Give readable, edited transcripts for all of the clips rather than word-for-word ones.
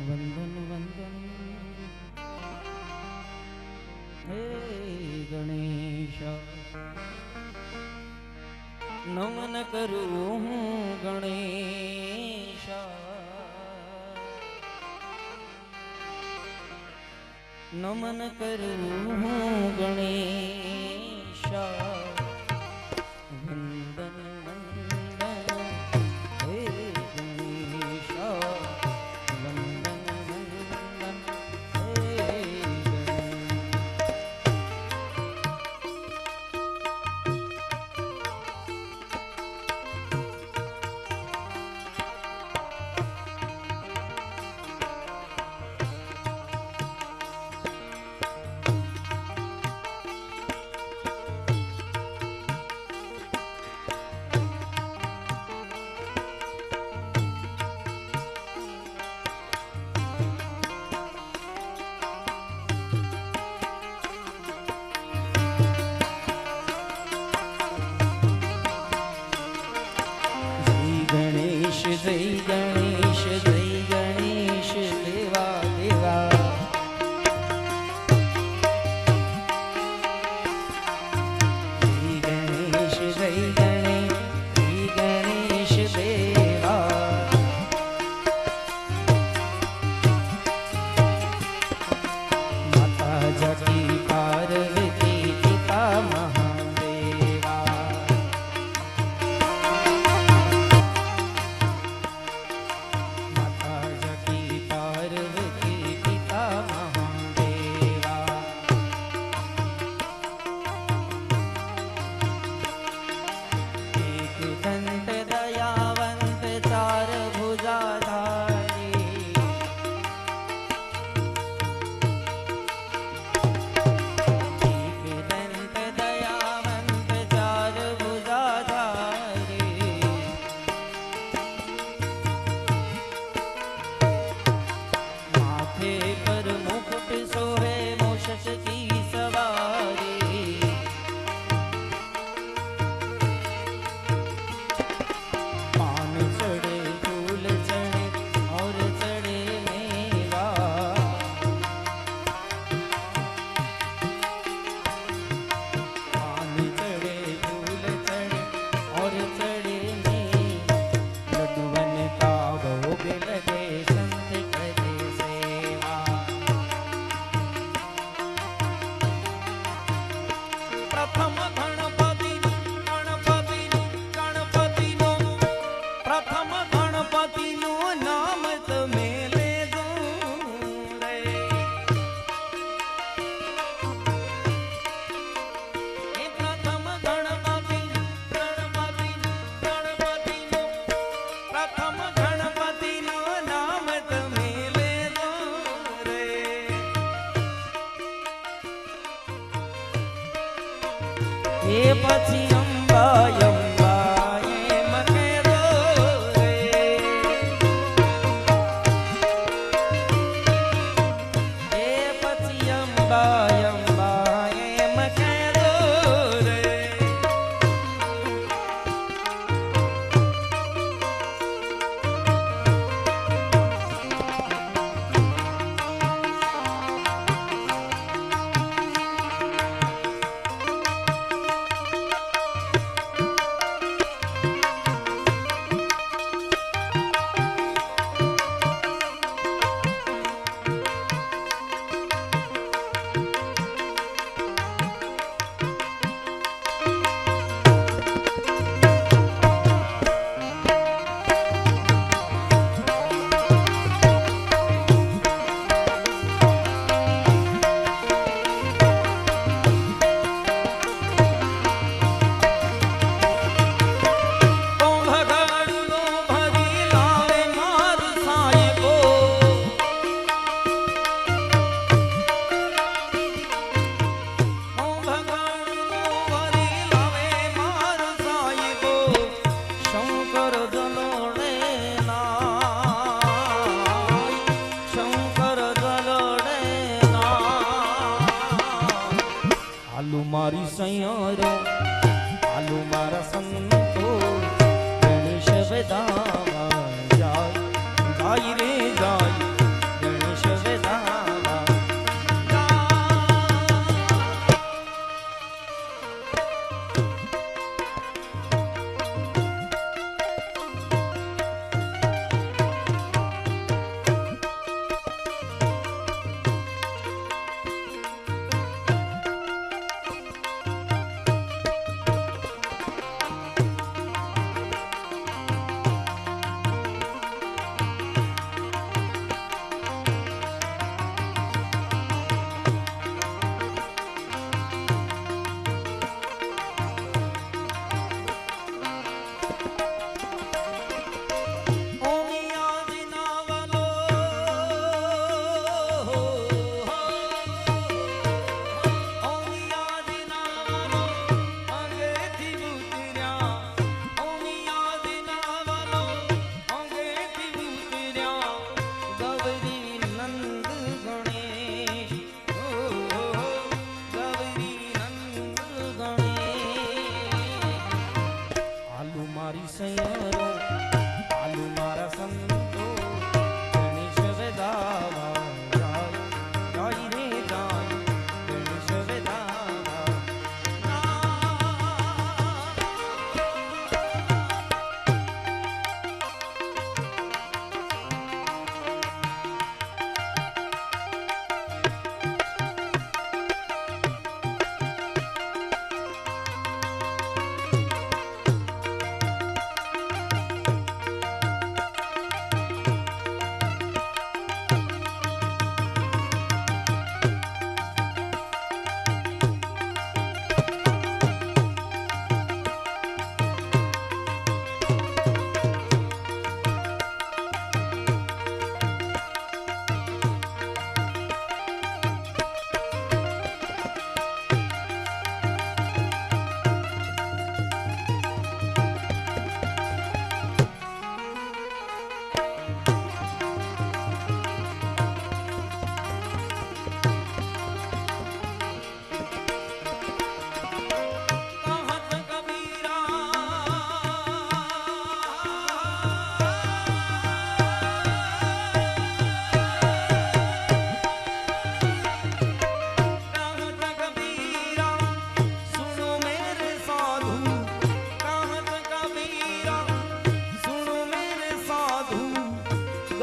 વંદન વંદન હે ગણેશ, નમન કરું હું ગણેશ, નમન કરું હું ગણેશ, વંદન વંદન હે ગણેશ, વંદન વંદન હે ગણેશ, જય ગણેશ, જય ગણેશ, દેવા દેવા. જય ગણેશ, જય ગણેશ, જય ગણેશ, દેવા. માતા જગી પાર્વતી પિતા મહાદેવા. એ પછી અંબા અંબા એમ કહેતો રે. એ પછી અંબા અંબા એમ કહેતો રે. મારી સૈયારો આલુ મારા સંતો ગણેશ બધામાં જાય જાય રે જાય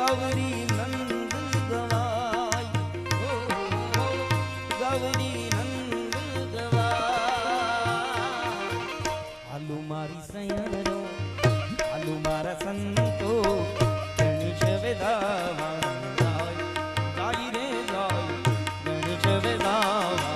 ગૌરી નંદ ગવાય, ગૌરી નંદ ગવાય. હાલુ મારી સૈયરો, હાલુ મારા સંતો, ગણેશ વેદાવા જાય રે જાય, ગણેશ વેદાવા.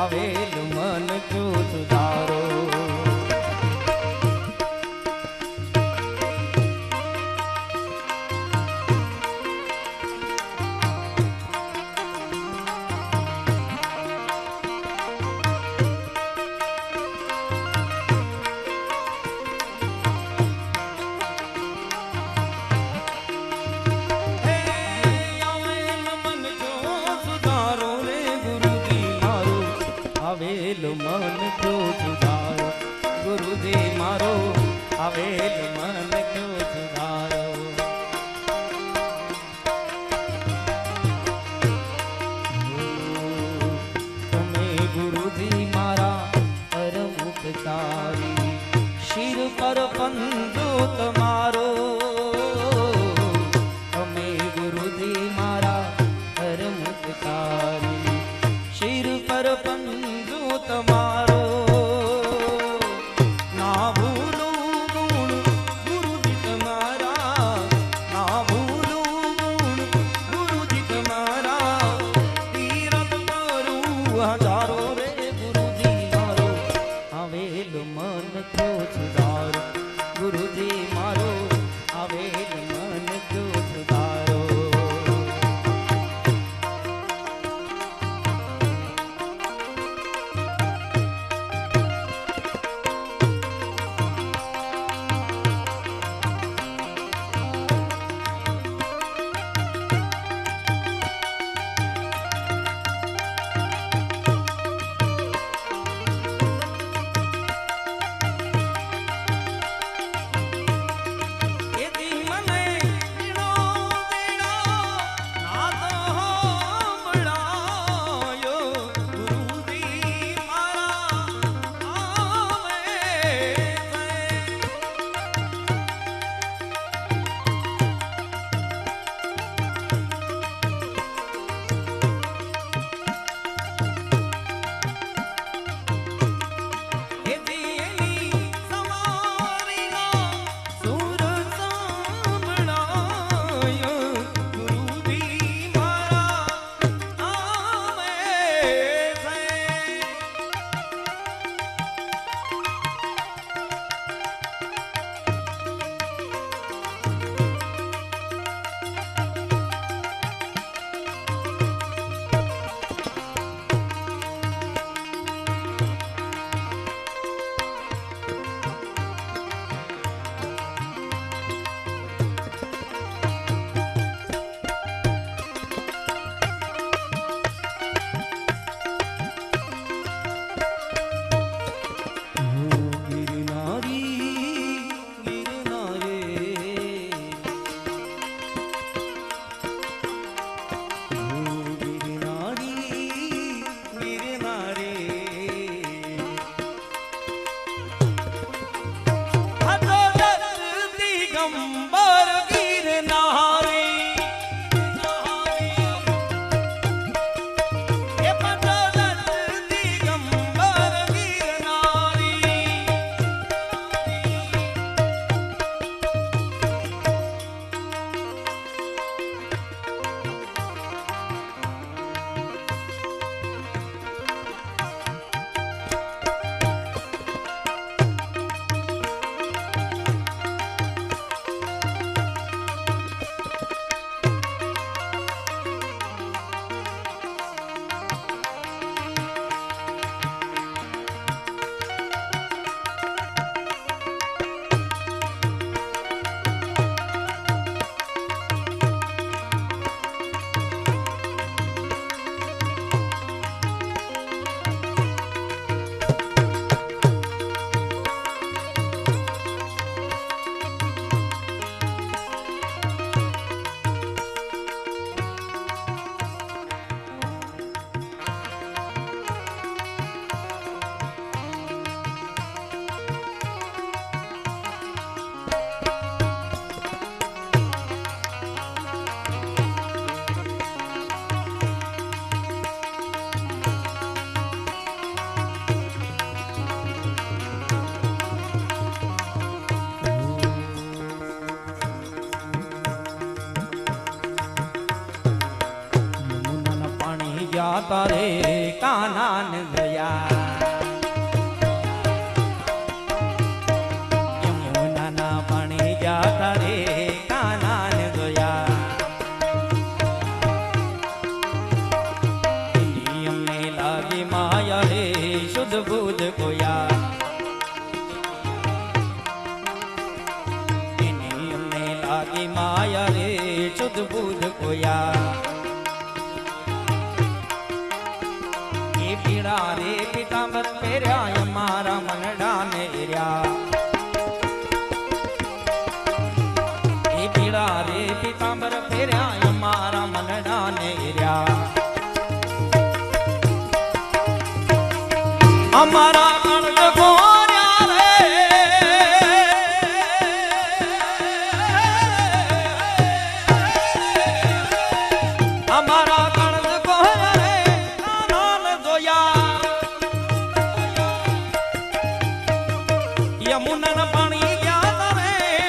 આવેલ મન જો સુધારો. આવેલ મન જો સુધારો, ગુરુજી મારો આવેલ મન જો સુધારો. તમે ગુરુજી મારા પરમ ઉપકારી, શિર પર પંજો તમારો. તમે ગુરુજી મારા પરમ ઉપકારી, શિર પર પંજો તમારો. ના ભૂલું ગુણ ગુરુજી તમારા, ના ભૂલું ગુણ ગુરુજી તમારા. તીરથ કરું હજારો રે ગુરુજી મારો આવેલ મન જો સુધારો. ગુરુજી મારો આવેલ મન જો સુધારો. જાતા રે કાનાન જોયા યમુનાના પાણી જાતા રે કાનાન જોયા અમને લાગી માયા રે શુદ્ધ બુદ્ધ કોયા અમને લાગી માયા રે શુદ્ધ બુદ્ધ કોયા પીડા રે પિતાંબર પહેર્યા મારા મનડાને એર્યા એ પીડા રે પિતાંબર પહેર્યા મારા મનડાને એર્યા અમારા કણક ગોર્યા રે અમારા યમુના પાણી ગયા રે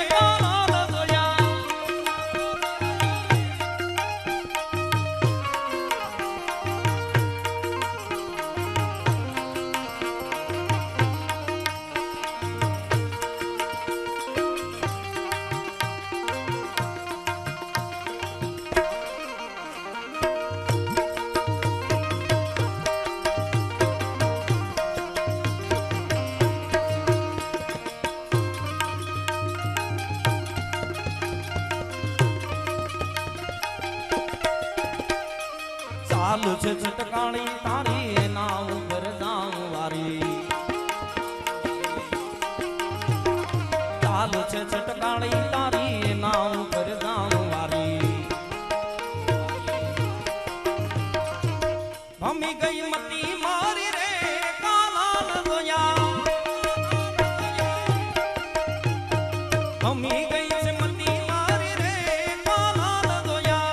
કાનાન જોયા ચાલુ છે છટકાણી તારી નાવ પર જામ વારી ચાલુ છે છટકાણી તારી નાવ પર જામ વારી ભમી ગઈ મતી મારી રે કાનાન જોયા ભમી ગઈ છે મતી મારી રે કાનાન જોયા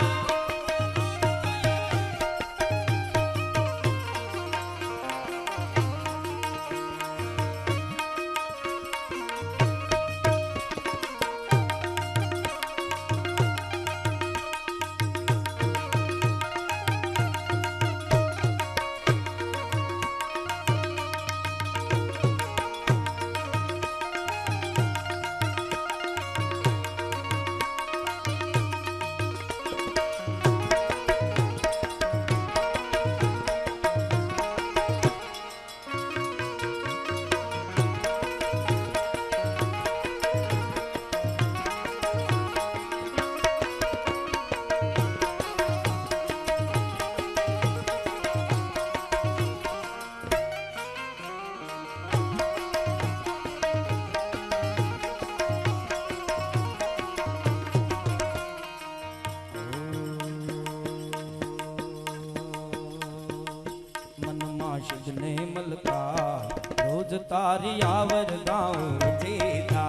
શુદ્ધને મલકા રોજ તારી આવર ગાઉં જેતા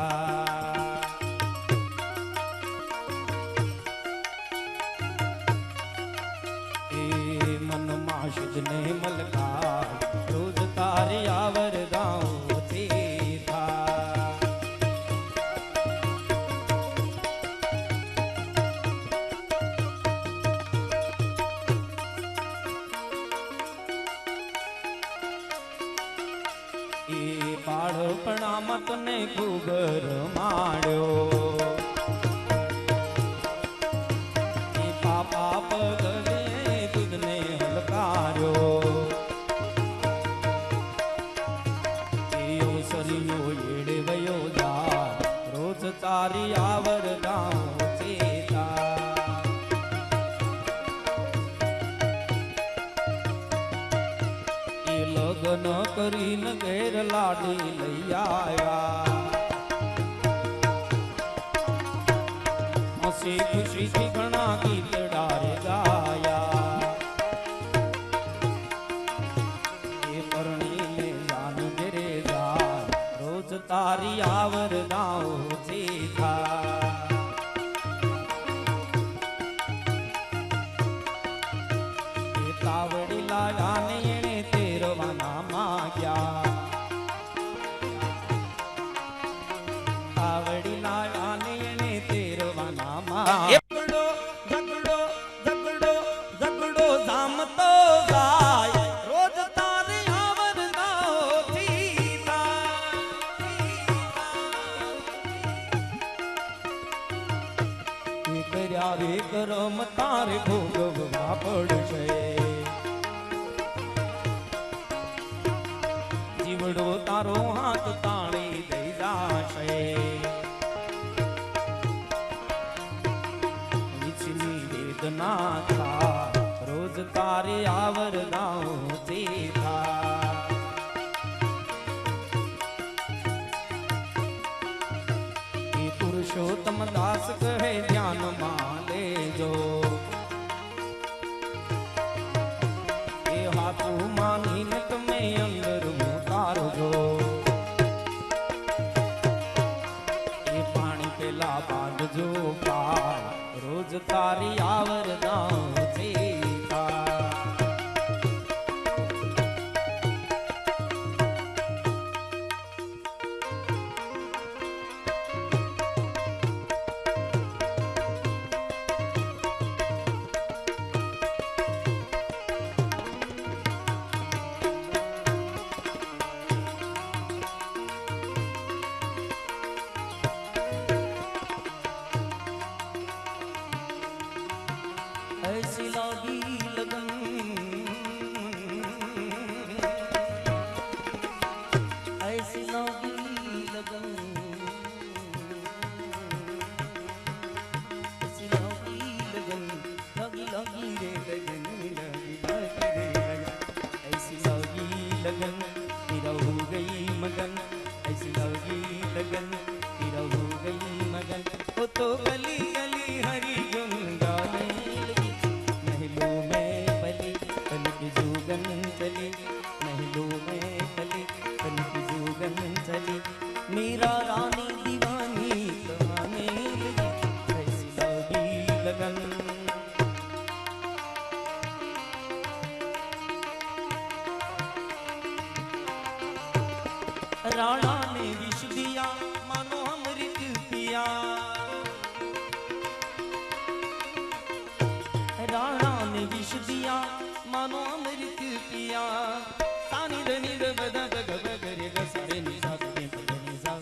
એ મનમાં શુદ્ધને મલકા રોજ તારી આવર ગાઉં જેતા બાળપણામાં તને ખૂબ રમાડ્યો એ પાપા પગલે દૂધને હલકાર્યો એઓ સરિયો એડવયો જા રોજ તારી આવર ગાઉં ચેતા લગ્ન કરીને ઘેર લાડી લઈ આયા હસી ખુશીથી ઘણા ગીત ડારે ગાયા એ પરણીને જાન ઘેરે જાય રોજ તારી આવર ગાઉં ચેતા એ તાવડી લાગાને આવડી લાગાને એને તેરવાના ઝગડો ઝગડો ઝગડો ઝગડો ઝામતો જા આવે કરમ તારે ભોગવવા પડશે. જીવડો તારો હાથ તાળી દઈ જાશે. વિચની વેદના થા રોજ તારે આવરદાઓ ચેતા. પુરુષોત્તમ દાસ કહે ધ્યાનમાં લેજો. એ હાથું માનીને તમે અંદર ઉતારજો. એ પાણી પેલા બાંધજો પાર રોજ તારી આવરદાઓ ચેતા. ऐसी लागी लगन ऐसी लागी लगन ऐसी लागी लगन लागी लागी रे लगन लागी लागी रे लगन. ऐसी लागी लगन तेरा हो गई मगन. ऐसी लागी लगन तेरा हो गई मगन. वो तो गली गली हरी गुन गाने महलों में पली कनक जुगन चली. महलों में पली कनक जुगन चली. मेरा रानी दीवानी कहाने लगी. ऐसी लगी लगन. राणा ने विष दिया मानो अमृत पिया. राणा ने विष दिया मानो अमृत पिया. सानी धनी बदा बग बगरे गसरे निशा के पगनी सा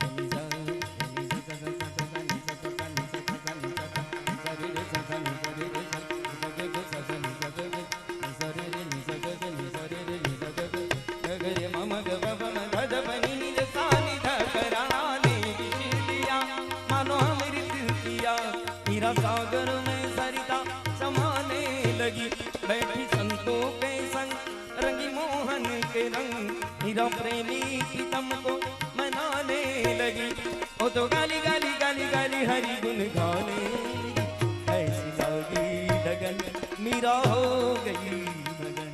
पगनी सा पगनी सा सा सा सा नि सा सा नि सा सा नि सा सा रे रे सा सा नि सा रे रे सा सा गे गे सा सा नि सा गे गे नि सा रे रे नि सा गे गे नि सा रे रे नि सा गे गे ग ग रे मम ग ब ब म ध ध प नि नि ध सा नि ध ग राणा ने विष दिया मानो अमृत पिया. हीरा सागर में सरिता समाने लगी. बैठी संतों के संग रंगी मोहन के रंग. हीरा प्रेमी प्रीतम को मनाने लगी. वो तो गाली गाली गाली गाली हरि गुन गाने लगी. ऐसी लगी लगन मीरा हो गई मगन.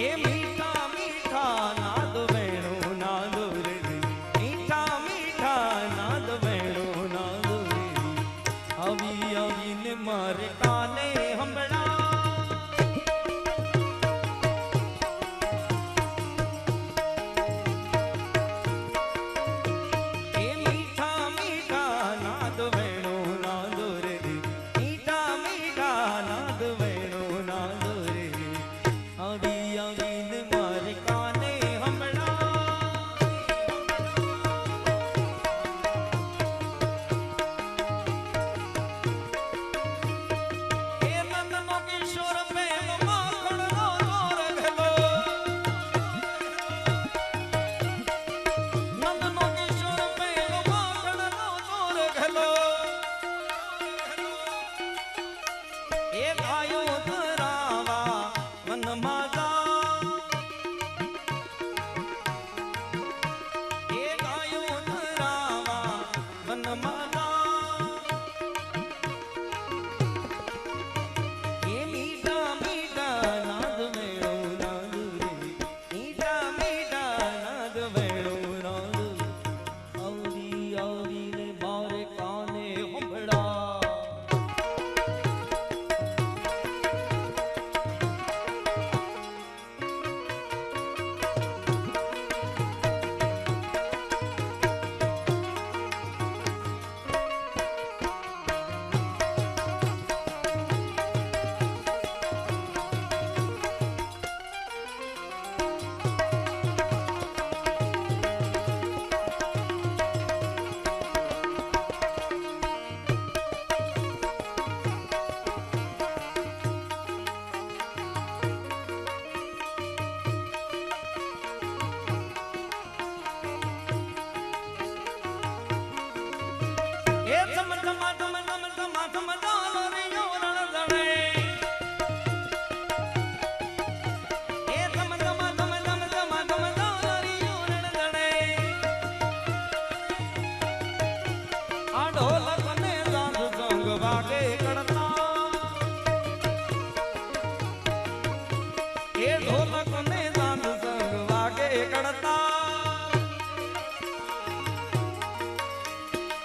ए मीठा मीठा नाद वेणु नाद रे. मीठा मीठा नाद वेणु नाद रे. अभी अभी ने मारे काने हंबड़ा. ए मीठा मीठा नाद वेणु नाद रे. मीठा मीठा नाद वेणु नाद रे. अभी अभी ढोलक ने साध संग वागे करता ये ढोलक ने साध संग वागे करता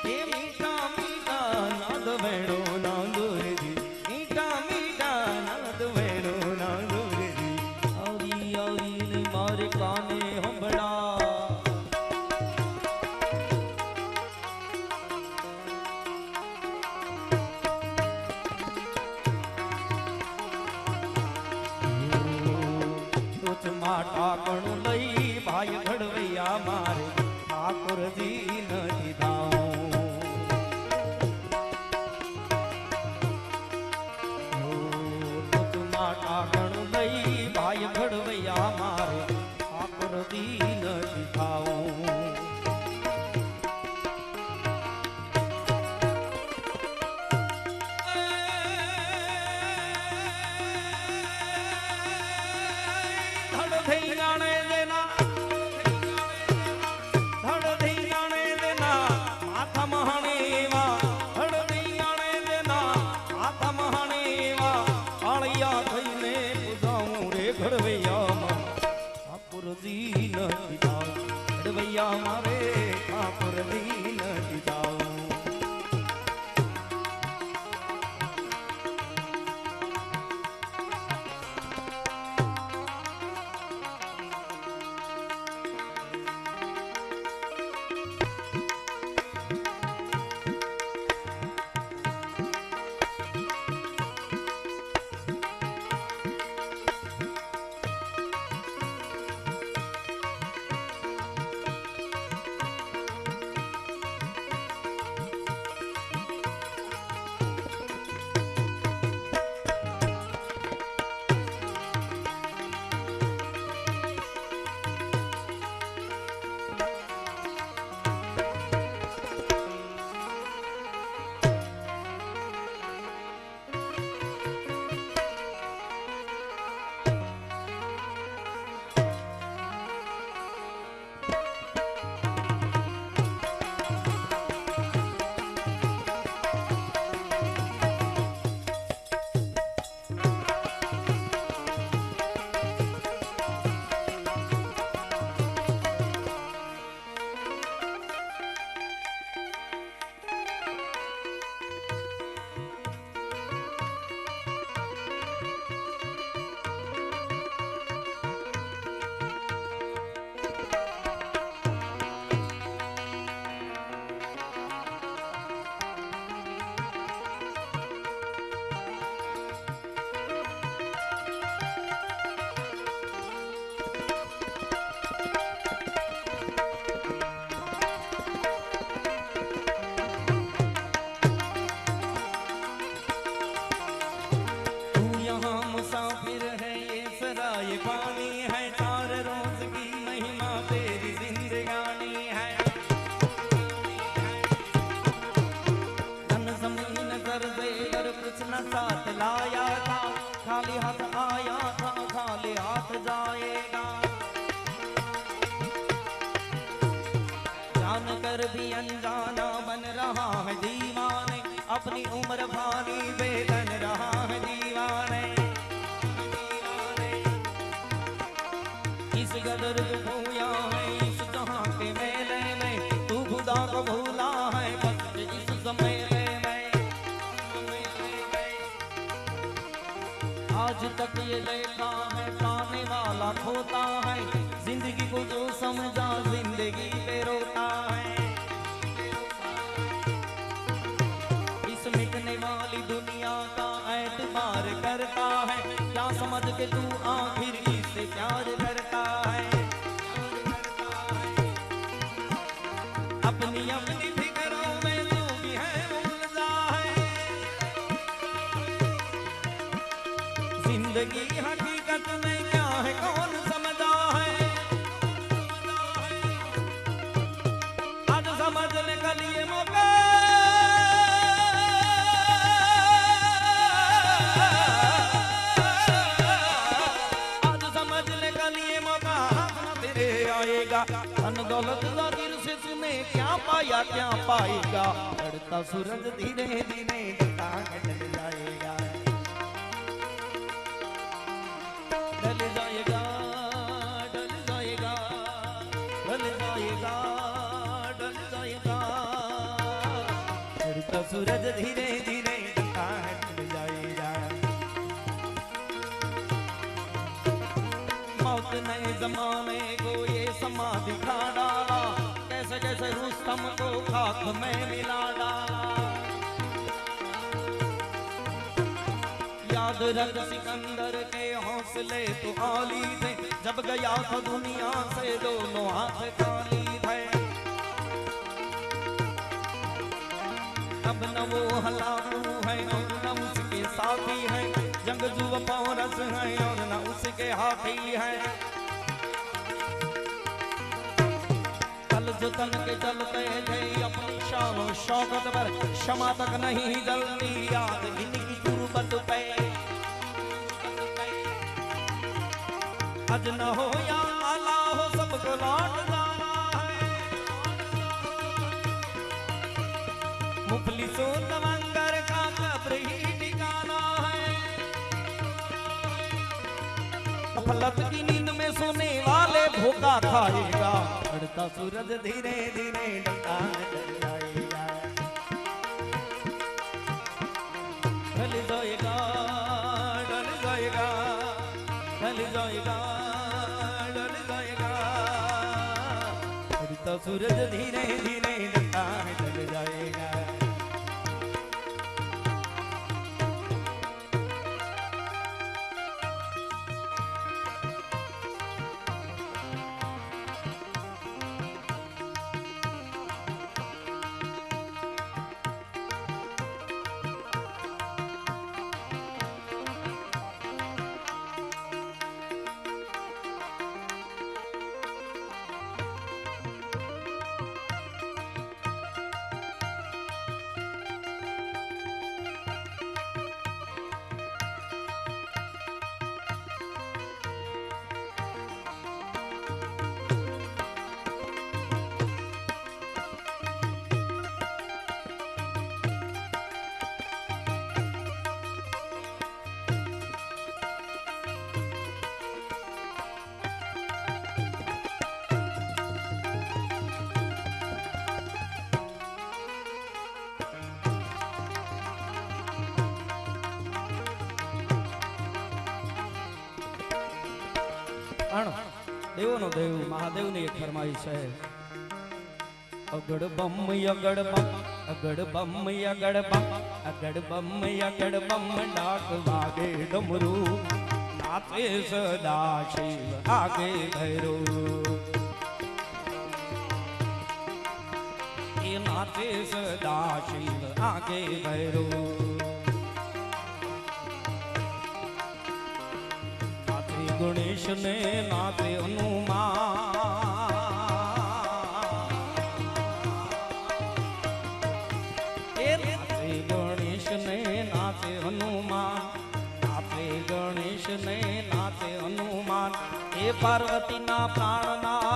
ये मीठा मीठा नाद वेणो नाद रे मीठा मीठा नाद वेणो नाद रे आवी आवी ने मारे काने हंबड़ा ટાકણું લઈ ભાઈ ઘડવૈયા મારે ઠાકોરજી નથી દાઉં ટાકણું લઈ ભાઈ ઘડવૈયા મારે ઠાકોરજી નથી દાઉં मारे ठाकुर दीन दिदाओ साथ लाया था खाली हाथ आया था खाली हाथ जाएगा जान कर भी अनजाना बन रहा है दीवाने अपनी उम्र भारी बेदन रहा है दीवाने इस कदर खोया है इस जहां के मेले में तू खुदा को भूला है बस इस मेले में आज तक ये देखा है पाने वाला खोता है जिंदगी को जो समझा जिंदगी पे रोता है इस मिटने वाली दुनिया का एतबार करता है क्या समझ के तू आखिर इससे प्यार करता है अपनी अपनी फिक्रों में तू भी है उलझा है जिंदगी हकीकत में क्या है कौन समझा है आज समझने का लिए मौका आज समझने का लिए मौका तेरे आएगा धन दौलत जाकिर से तूने क्या पाया पाया क्या पाएगा, चढ़ता सूरज धीरे धीरे ढलता है ढल जाएगा, ढल जाएगा, ढल जाएगा, ढल जाएगा, ढल जाएगा, चढ़ता सूरज धीरे धीरे ढलता है ढल जाएगा। मौत ने जमाने को ये समा दिखा डाला, कैसे कैसे रुस्तम को खाक में मिला डाला। याद रख सिकंदर के हौसले तो आली थे, जब गया था दुनिया से दोनों हाथ खाली थे। अब न वो हलाकू है और न उसके साथी है, जंगजू पौरस है और न उसके हाथी है। कल जो तन के चलते थे अपनी शान और शौकत पर, क्षमा तक नहीं जलती याद इनकी तुरबत पे। अज न हो या आला हो सबको लौट जाना है, मुफलिसों तमंगर का कब्र ही ठिकाना है। गफलत की नींद में सोने वाले भूखा खाएगा, चढ़ता सूरज धीरे धीरे ढलता ढल जाएगा, ढल जाएगा, ढल जाएगा, ढल जाएगा, ढल जाएगा, चढ़ता सूरज धीरे धीरे ढलता ढल जाएगा। देवो नो देव महादेव ने एक फरमाइश है, अगड़ बम अगड़ बम, अगड़ बम अगड़ बम, अगड़ बम अगड़ बम, डाक वागे डमरू, नाचे सदा शिव आगे भैरो। ये नाचे सदा शिव आगे भैरो, गणेश ने नाचे हनुमान, नाचे गणेश ने नाचे हनुमान, नाचे गणेश ने नाचे हनुमान। हे पार्वती ना प्राणनाथ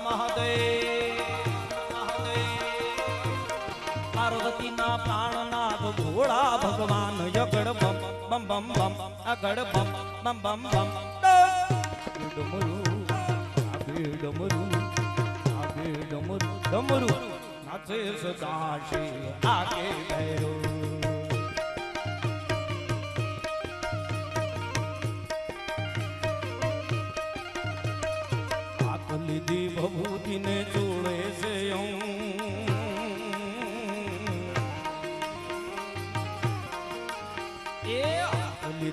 महादेव, पार्वती ना प्राणनाथ भोला भगवान यगड़ बम बम बम बम, अगड़ बम बम बम बम, डमरू आगे डमरू, आगे डमरू डमरू, नाचे सदा शिव आगे भैरो। आकली दी भभूति ने जोड़े से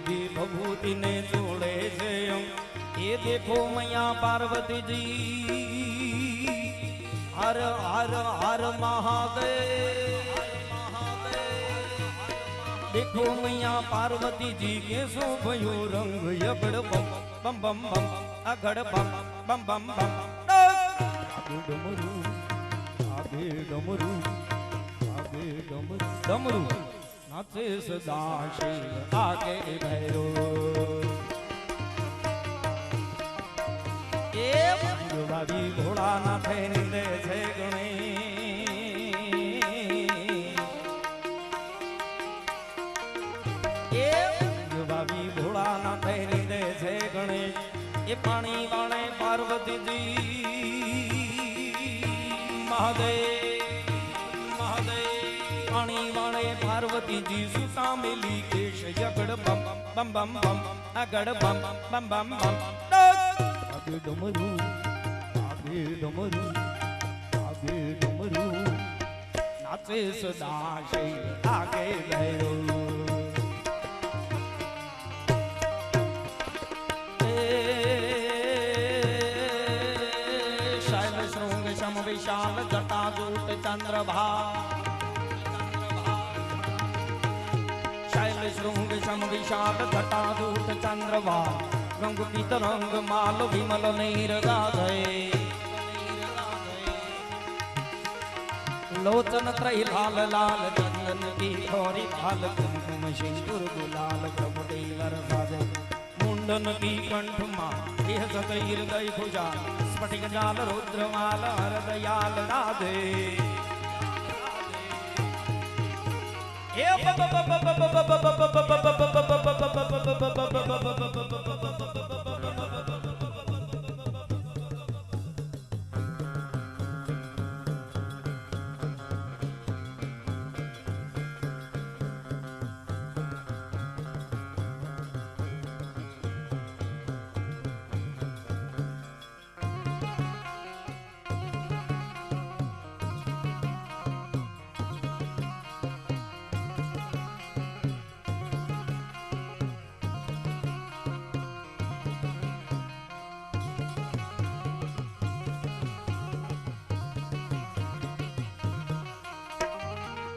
दी भभूति ने जोड़े से, ये देखो मैया पार्वती जी, हर हर हर महादेव, देखो मैया पार्वती जी के शोभयो रंग, यगड़ बम बम बम बम, अगड़ बम बम बम बम, आगे डमरू, आगे डमरू, आगे डमरू डमरू, नाचे सदा शिव आगे भैरो। એ ભાવી ભોળાનાથ નિંદે છે ગણે એ ભાવી ભોળાનાથ નિંદે છે ગણે એ પાણી વાળે પાર્વતીજી મહાદેવ મહાદેવ પાણી વાળે પાર્વતીજી સુતા મેલી કેશ જગડ બમ બમ બમ બમ આગળ બમ બમ બમ બમ આગે ડમરું આગે ડમરું આગે ડમરું નાચે સદા શૈ આગે ભૈરો શૈલ શૃંગ સમ વિશાલ જટા જૂટ ચંદ્રભા શૈલ શૃંગ સમ વિશાલ જટા જૂટ ચંદ્રભા રંગ પીત રંગ માલ વિમલ નીર ગાધે लोचन त्रय लाल लाल चंदन की खोरी भाल कुमकुम सिंदूर गुलाल कपटे वरसादे मुंडन की कंठ मां देह सदैर दय भुजा स्फटिक जाल रुद्रमाल हरदयाल राधे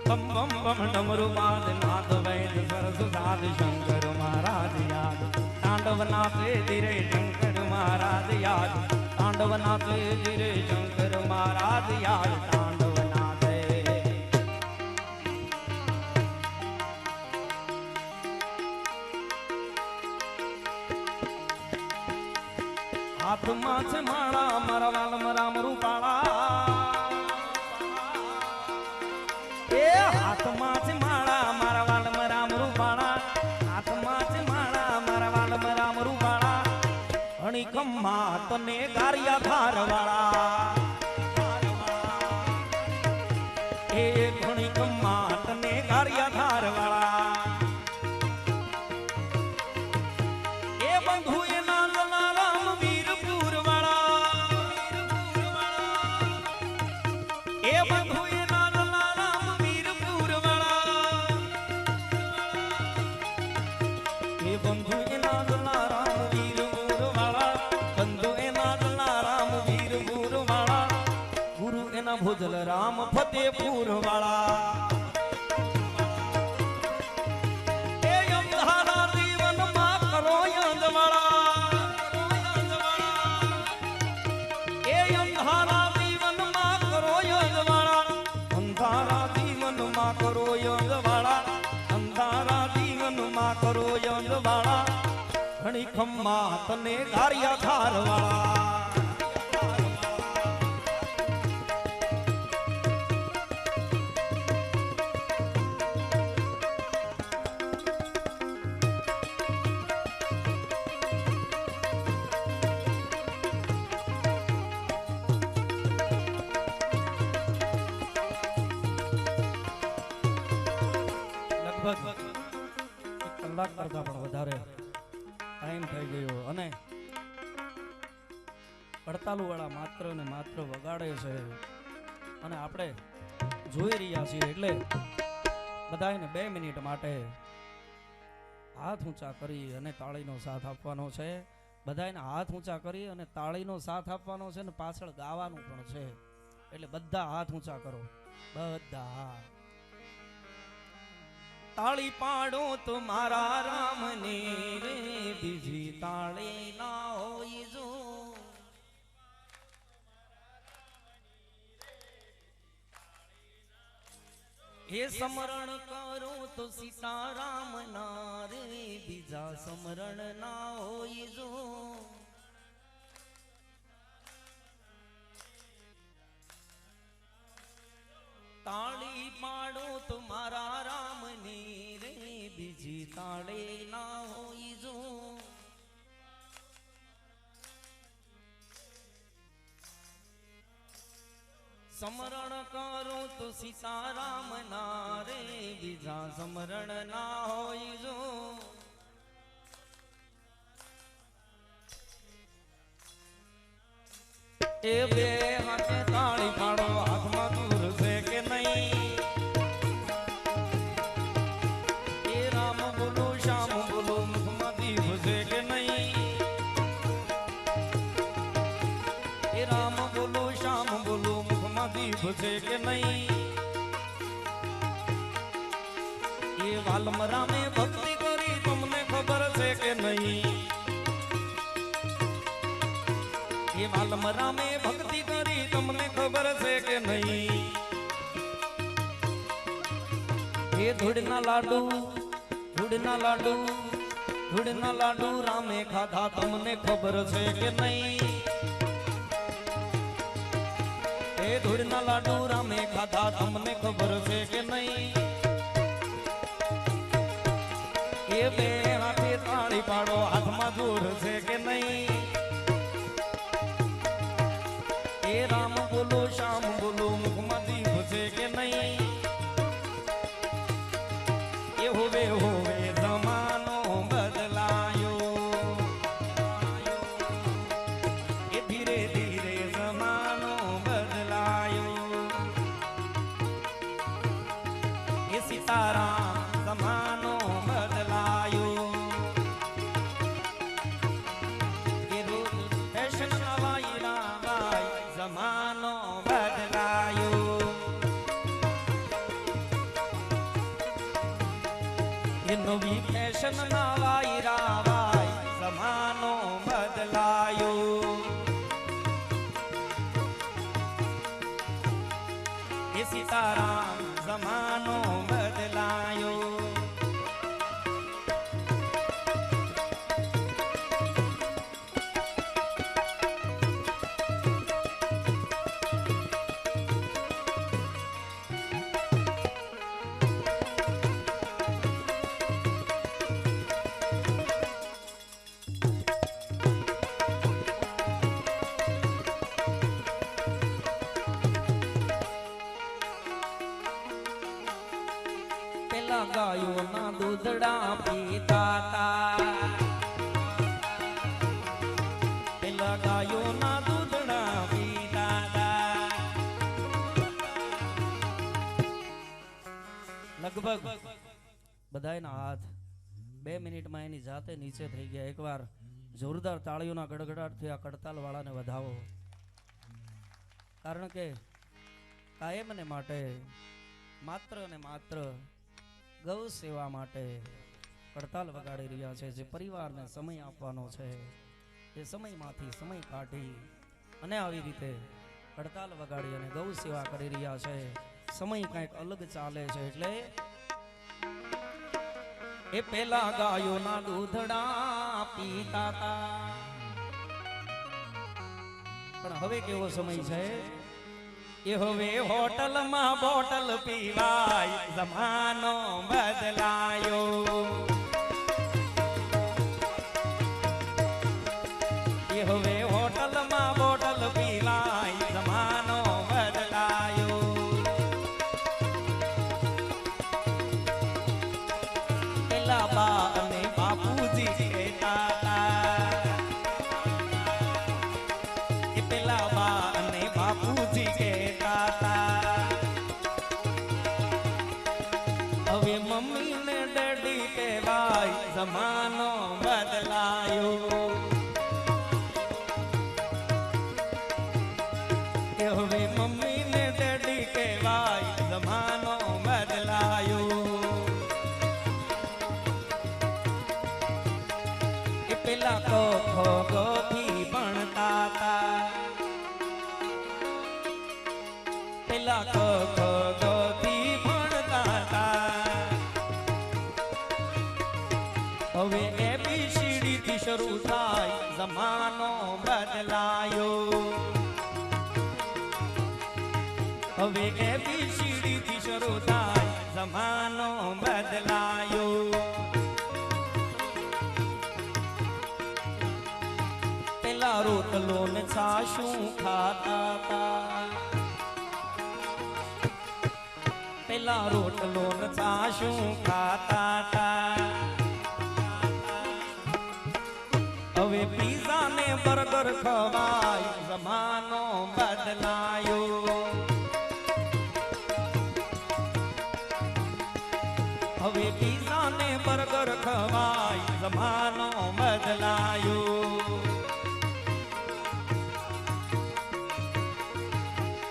बम बम बम डमरू पाद नाथ वैद सरस साध शंकर महाराज याद तांडव नाचे धीरे शंकर महाराज याद तांडव नाचे धीरे शंकर महाराज याद तांडव नाचे हाथ माछ माड़ा मरवाल मराम रूपाड़ा हाथमा से माड़ा मारा वाल मराम रूपाड़ा हाथमा से माड़ा मारा वाल मराम रूपाड़ा हणी खम्मा तने गारिया धार वाला ए हणी खम्मा तने गारिया धार वाला ए बंधु ए नांदला राम वीरपुर वाला ए बंधु बंधु एना राम वीर गुरु वाला बंधु एना राम वीर गुरु वाला गुरु एना भुजल राम फतेहपुर वाला ए अंधारा जीवन मा करो यंद वाला ए अंधारा जीवन मा करो यंद वाला अंधारा जीवन मा करो यंद वाला अंधारा जीवन मा करो यंद वाला घणी खम्मा तने गारिया धार वाला लगभग કલાક કરતા પણ વધારે ટાઈમ થઈ ગયો અને પડતાલુ વાળા માત્ર ને માત્ર વગાડે છે અને આપણે જોઈ રહ્યા છીએ એટલે બધાને 2 મિનિટ માટે હાથ ઊંચા કરી અને તાળીનો સાથ આપવાનો છે બધાને હાથ ઊંચા કરી અને તાળીનો સાથ આપવાનો છે અને પાછળ ગાવાનું પણ છે એટલે બધા હાથ ઊંચા કરો બધા ताली पाड़ो तुम्हारा राम ने रे बीजी ताली ना होई जो हे समरण करो तो सीता राम ना रे बीजा समरण ना होई जो તાળી પાડો તમારા રામની રે બીજી તાળે ના હોય જો સમરણ કરો તો સીતારામ ના રે બીજા સમરણ ના હોય જો એ બે હાથે તાળી પાડો હાથમાં દૂર છે કે નહીં એ રામ બોલો શ્યામ બોલો મુખમાં દીપ છે કે નહીં એ રામ બોલો શ્યામ બોલો મુખમાં દીપ છે કે નહીં એ વાલમ રામે ભક્તિ કરી તમને ખબર છે કે નહીં એ વાલમ રામે ભક્તિ કરી તમને ખબર છે કે નહીં એ ધૂળના લાડુ ધૂળના લાડુ ધૂળના લાડુ રામે ખાધા તમને ખબર છે કે નહીં એ ધૂળના લાડુ રામે ખાધા તમને ખબર છે કે નહીં એ બે હાથે તાળી પાડો હાથમાં જોર છે કે નહીં એ રામ બોલો શ્યામ બોલો મુખમાં દીપ છે કે નહીં એ હોવે હોવે જમાનો બદલાયો એ ધીરે ધીરે જમાનો બદલાયો એ સીતારામ જમાનો બદલાયો એ રોજ ફેશન નવાઈ રામાય જમાનો બદલાયો એ નવી ફેશન ના વાયરા વાય જમાનો બદલાયો એ સીતારામ જમાનો બદલાયો ગાયો ના દૂધડા પીતા તા પેલા ગાયો ના દૂધડા પીતા તા લગભગ બધાયના હાથ 2 મિનિટમાં એની જાતે નીચે થઈ ગયા. એકવાર જોરદાર તાળીઓના ગડગડાટથી આ કડતાલ વાળાને વધાવો, કારણ કે કાયમને માટે માત્ર ને માત્ર ગૌ સેવા માટે કડતાલ વગાડી રહ્યા છે. જે પરિવારને સમય આપવાનો છે એ સમયમાંથી સમય કાઢી અને આવી રીતે કડતાલ વગાડી અને ગૌ સેવા કરી રહ્યા છે. સમય કંઈક અલગ ચાલે છે. એટલે એ પેલા ગાયોના દૂધડા પીતા તા, પણ હવે કેવો સમય છે એ હવે હોટલમાં બોટલ પીવાય જમાનો બદલાયો. એ હવે હોટલમાં બોટલ પીવાય જમાનો બદલાયો. પેલા બા અને બાપુજી કહેતા તા, એ પેલા બા અને બાપુજી કહેતા તા, હવે મમ્મી ને ડેડી કહેવાય જમાનો બદલાયો. એ હવે મમ્મી ને ડેડી કહેવાય જમાનો બદલાયો. એ પેલા તો ગોથી ભણતા તા, પેલા ગોથી ભણતા તા, હવે ABCD થી શરૂ થાય જમાનો બદલાયો. હવે ABCD થી શરૂ થાય જમાનો બદલાયો પેલા રોટલો ને છાશું ખાતા તા પેલા રોટલો ને છાશું ખાતા તા હવે પીઝા ને બર્ગર ખવાય જમાનો બદલાયો હવે પીઝા ને બર્ગર ખવાય જમાનો બદલાયો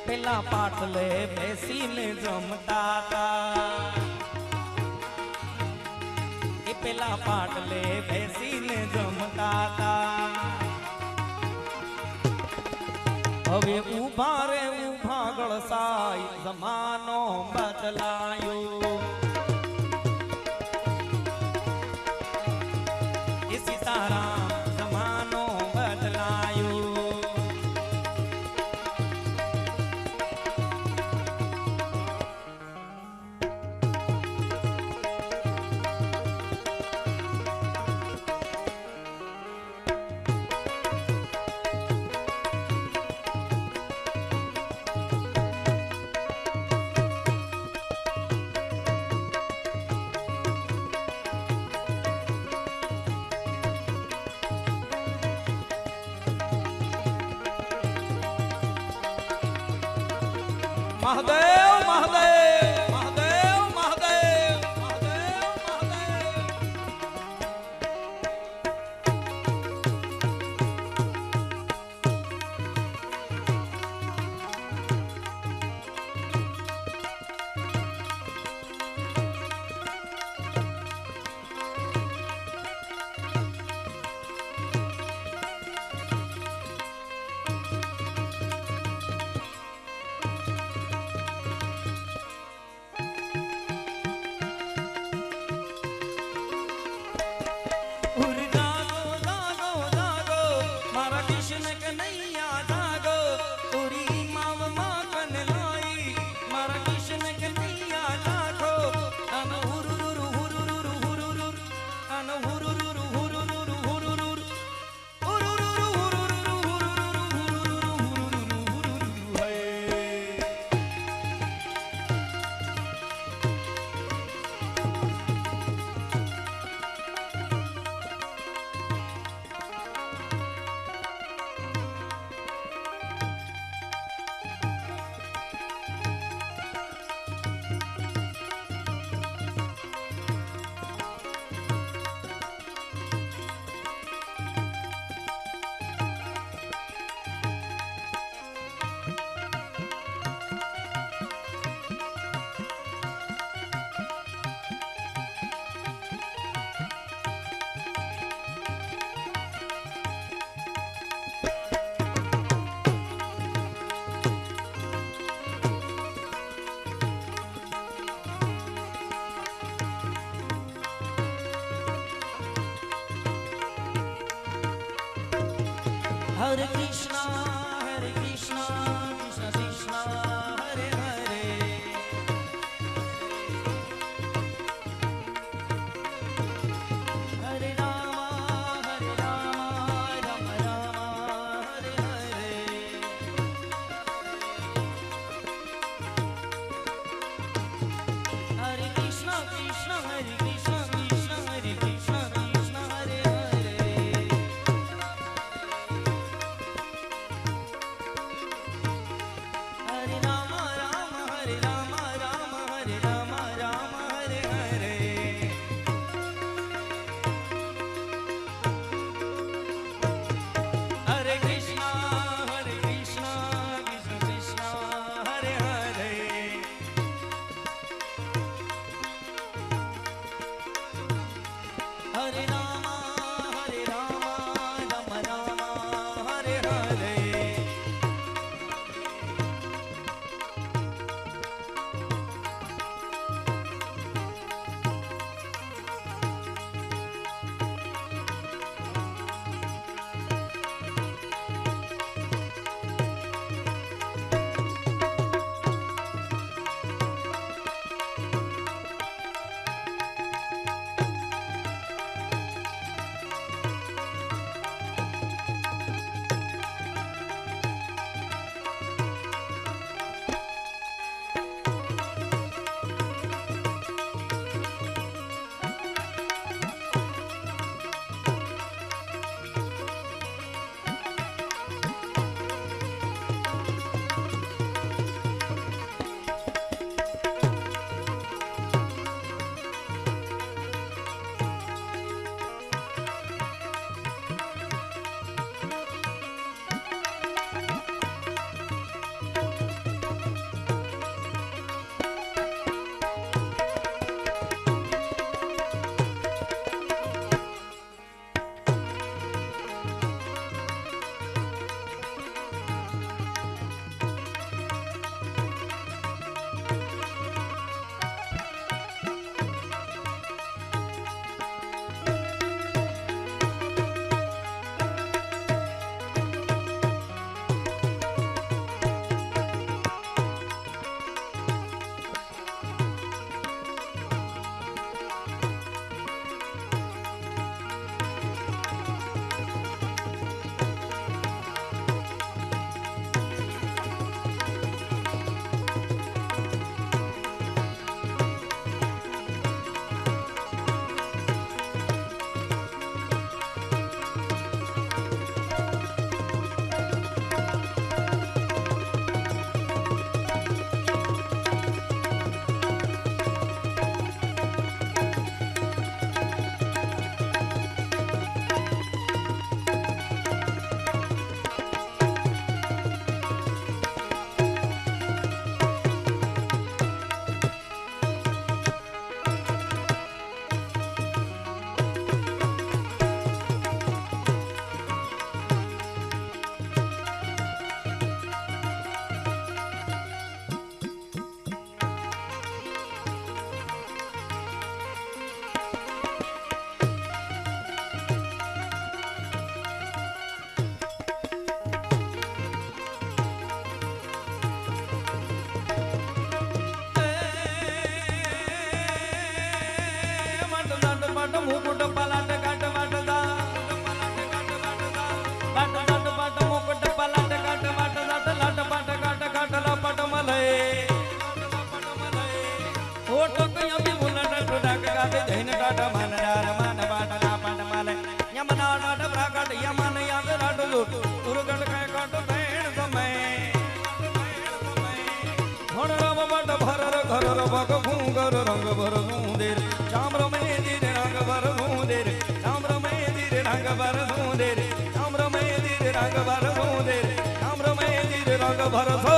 પેલા પાટલે બેસીને જમતા તા એ પેલા પાટલે બેસીને જમતા તા હવે ઉભા રે ઉભા ગળસાય જમાનો બદલાયો એ સીતારામ જમાનો બદલાયો Mahadev Mahadev Mahadev Mahadev Mahadev Mahadev Hare Krishna, Hare Krishna, Krishna Krishna, Hare Hare. Hare Rama, Hare Rama, Rama Rama, Hare Hare. Hare Krishna, Krishna, Hare Krishna, Krishna Hare Krishna, Krishna Hare Hare. रंग भरसो दे रे राम रमे धीरे रंग भरसो दे रे राम रमे धीरे रंग भरसो